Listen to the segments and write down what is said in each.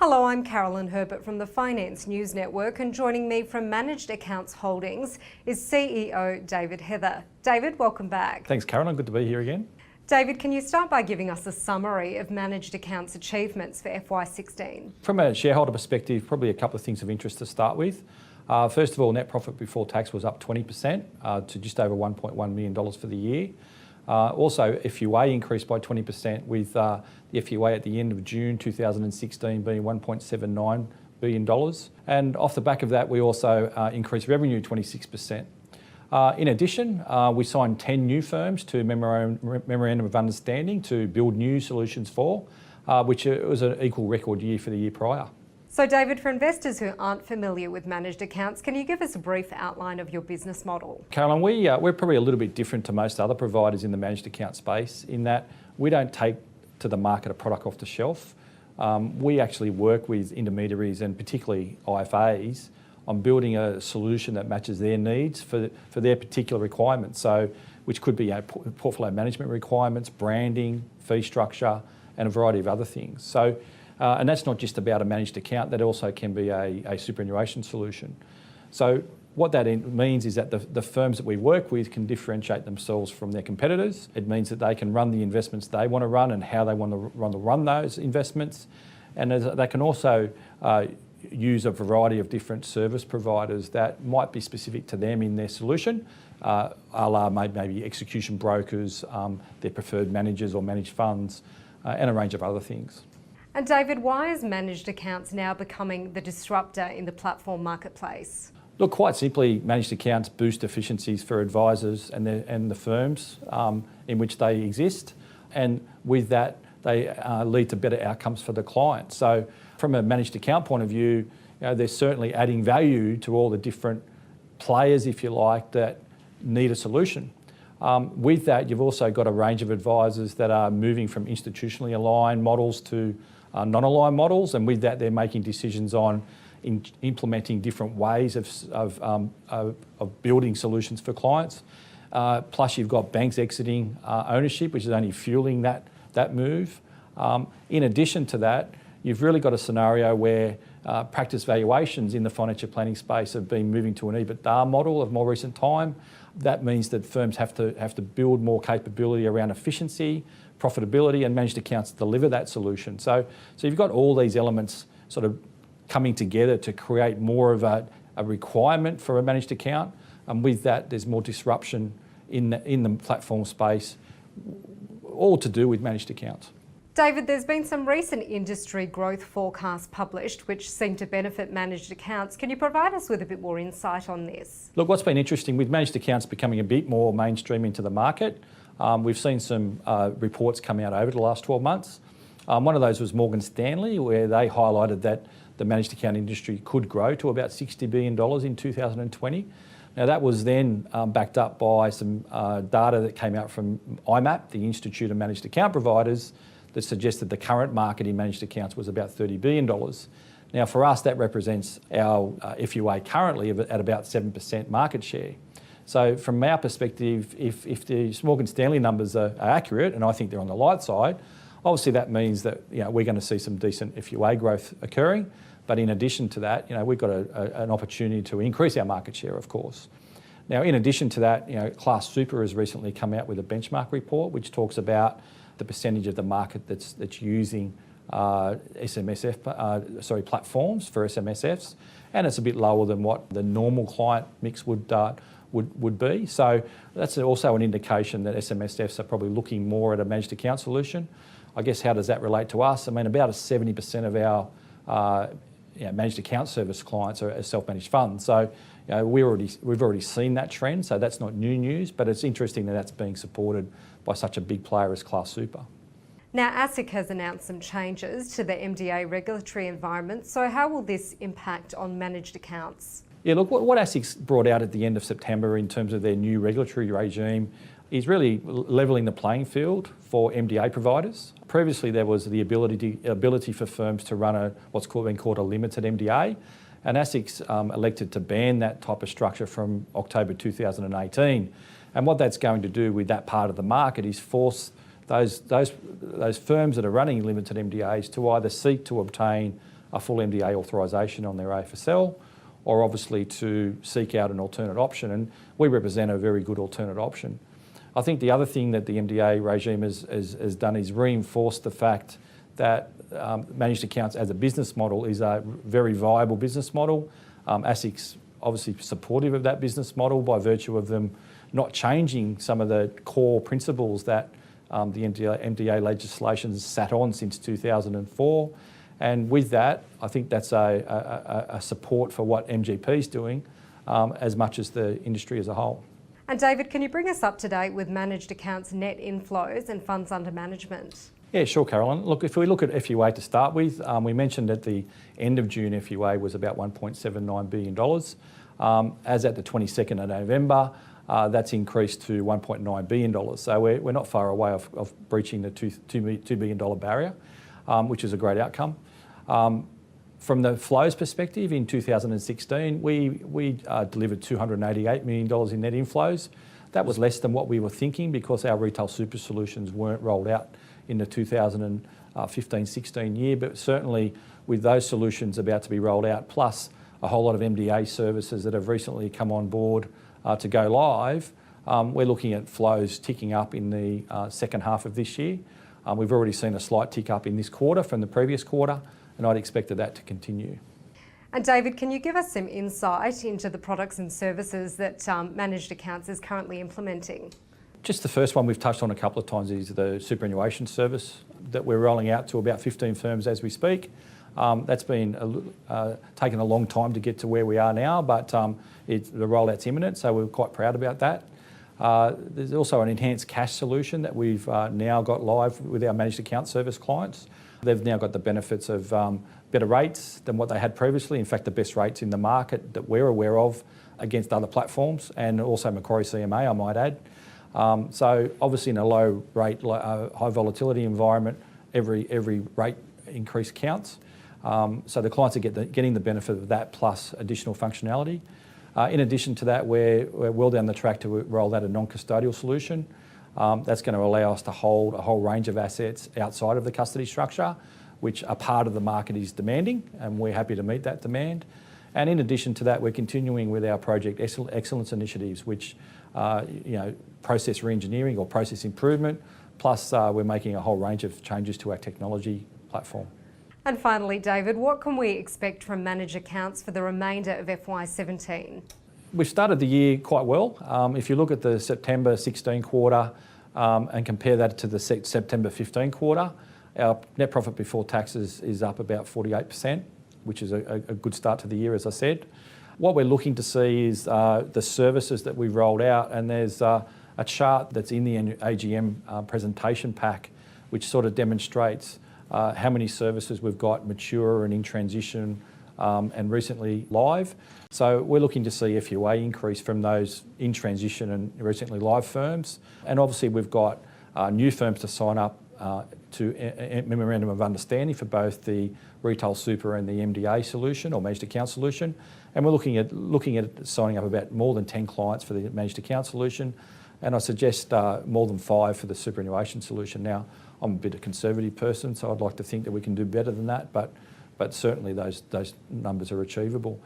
Hello, I'm Carolyn Herbert from the Finance News Network, and joining me from Managed Accounts Holdings is CEO David Heather. David, welcome back. Thanks, Carolyn. Good to be here again. David, can you start by giving us a summary of Managed Accounts achievements for FY16? From a shareholder perspective, probably a couple of things of interest to start with. First of all, net profit before tax was up 20% to just over $1.1 million for the year. Also, FUA increased by 20% with the FUA at the end of June 2016 being $1.79 billion. And off the back of that, we also increased revenue 26%. In addition, we signed 10 new firms to Memorandum of Understanding to build new solutions for, which was an equal record year for the year prior. So David, for investors who aren't familiar with Managed Accounts, can you give us a brief outline of your business model? Carolyn, we're probably a little bit different to most other providers in the managed account space in that we don't take to the market a product off the shelf. We actually work with intermediaries and particularly IFAs on building a solution that matches their needs for their particular requirements. So, which could be portfolio management requirements, branding, fee structure, and a variety of other things. So, and that's not just about a managed account, that also can be a superannuation solution. So what that means is that the firms that we work with can differentiate themselves from their competitors. It means that they can run the investments they want to run and how they want to run those investments. And they can also use a variety of different service providers that might be specific to them in their solution, a la maybe execution brokers, their preferred managers or managed funds, and a range of other things. And David, why is Managed Accounts now becoming the disruptor in the platform marketplace? Look, quite simply, managed accounts boost efficiencies for advisors and the firms in which they exist. And with that, they lead to better outcomes for the client. So from a managed account point of view, they're certainly adding value to all the different players, if you like, that need a solution. With that, you've also got a range of advisors that are moving from institutionally aligned models to non-aligned models, and with that they're making decisions on implementing different ways of building solutions for clients. Plus you've got banks exiting ownership, which is only fueling that move. In addition to that, you've really got a scenario where practice valuations in the financial planning space have been moving to an EBITDA model of more recent time. That means that firms have to build more capability around efficiency, profitability, and managed accounts to deliver that solution. So you've got all these elements sort of coming together to create more of a requirement for a managed account. And with that, there's more disruption in the platform space, all to do with managed accounts. David, there's been some recent industry growth forecasts published which seem to benefit managed accounts. Can you provide us with a bit more insight on this? Look, what's been interesting with managed accounts becoming a bit more mainstream into the market, we've seen some reports come out over the last 12 months. One of those was Morgan Stanley, where they highlighted that the managed account industry could grow to about $60 billion in 2020. Now that was then backed up by some data that came out from IMAP, the Institute of Managed Account Providers, that suggested the current market in managed accounts was about $30 billion. Now for us, that represents our FUA currently at about 7% market share. So from our perspective, if the Morgan Stanley numbers are accurate, and I think they're on the light side, obviously that means that we're going to see some decent FUA growth occurring. But in addition to that, we've got an opportunity to increase our market share, of course. Now, in addition to that, Class Super has recently come out with a benchmark report which talks about the percentage of the market that's using platforms for SMSFs, and it's a bit lower than what the normal client mix would be. So that's also an indication that SMSFs are probably looking more at a managed account solution. I guess how does that relate to us? I mean, about 70% of our managed account service clients are self-managed funds. So we've already seen that trend, so that's not new news, but it's interesting that that's being supported by such a big player as Class Super. Now, ASIC has announced some changes to the MDA regulatory environment, so how will this impact on managed accounts? Yeah, look, what ASIC brought out at the end of September in terms of their new regulatory regime is really levelling the playing field for MDA providers. Previously, there was the ability for firms to run what's been called a limited MDA, and ASIC's elected to ban that type of structure from October 2018. And what that's going to do with that part of the market is force those firms that are running limited MDAs to either seek to obtain a full MDA authorisation on their AFSL, or obviously to seek out an alternate option, and we represent a very good alternate option. I think the other thing that the MDA regime has done is reinforced the fact that managed accounts as a business model is a very viable business model. ASIC's obviously supportive of that business model by virtue of them not changing some of the core principles that the MDA legislation sat on since 2004. And with that, I think that's a support for what MGP is doing as much as the industry as a whole. And David, can you bring us up to date with managed accounts net inflows and funds under management? Yeah, sure, Carolyn. Look, if we look at FUA to start with, we mentioned at the end of June, FUA was about $1.79 billion. As at the 22nd of November, that's increased to $1.9 billion. So we're not far away of breaching the $2 billion barrier, which is a great outcome. From the flows perspective, in 2016, we delivered $288 million in net inflows. That was less than what we were thinking because our retail super solutions weren't rolled out in the 2015-16 year, but certainly with those solutions about to be rolled out, plus a whole lot of MDA services that have recently come on board to go live, we're looking at flows ticking up in the second half of this year. We've already seen a slight tick up in this quarter from the previous quarter, and I'd expect that to continue. And David, can you give us some insight into the products and services that managed accounts is currently implementing? Just the first one we've touched on a couple of times is the superannuation service that we're rolling out to about 15 firms as we speak. That's been taken a long time to get to where we are now, but the rollout's imminent, so we're quite proud about that. There's also an enhanced cash solution that we've now got live with our managed account service clients. They've now got the benefits of better rates than what they had previously. In fact, the best rates in the market that we're aware of against other platforms, and also Macquarie CMA, I might add. So obviously in a low rate, high volatility environment, every rate increase counts. So the clients are getting the benefit of that plus additional functionality. In addition to that, we're well down the track to roll out a non-custodial solution. That's going to allow us to hold a whole range of assets outside of the custody structure, which a part of the market is demanding, and we're happy to meet that demand. And in addition to that, we're continuing with our Project Excellence initiatives, which process re-engineering or process improvement, plus we're making a whole range of changes to our technology platform. And finally, David, what can we expect from managed accounts for the remainder of FY17? We've started the year quite well. If you look at the September 16 quarter and compare that to the September 15 quarter, our net profit before taxes is up about 48%, which is a good start to the year, as I said. What we're looking to see is the services that we've rolled out, and there's a chart that's in the AGM presentation pack, which sort of demonstrates how many services we've got mature and in transition and recently live. So we're looking to see FUA increase from those in transition and recently live firms. And obviously we've got new firms to sign up to a memorandum of understanding for both the retail super and the MDA solution or managed account solution. And we're looking at signing up about more than 10 clients for the managed account solution. And I suggest more than 5 for the superannuation solution. Now, I'm a bit of a conservative person, so I'd like to think that we can do better than that, but certainly those numbers are achievable.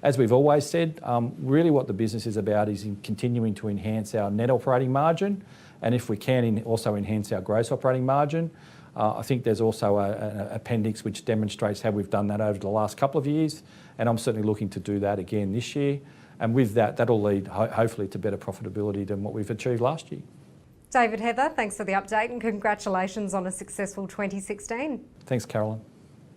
As we've always said, really what the business is about is in continuing to enhance our net operating margin, and if we can also enhance our gross operating margin. I think there's also an appendix which demonstrates how we've done that over the last couple of years, and I'm certainly looking to do that again this year. And with that, that'll lead hopefully to better profitability than what we've achieved last year. David Heather, thanks for the update and congratulations on a successful 2016. Thanks, Carolyn.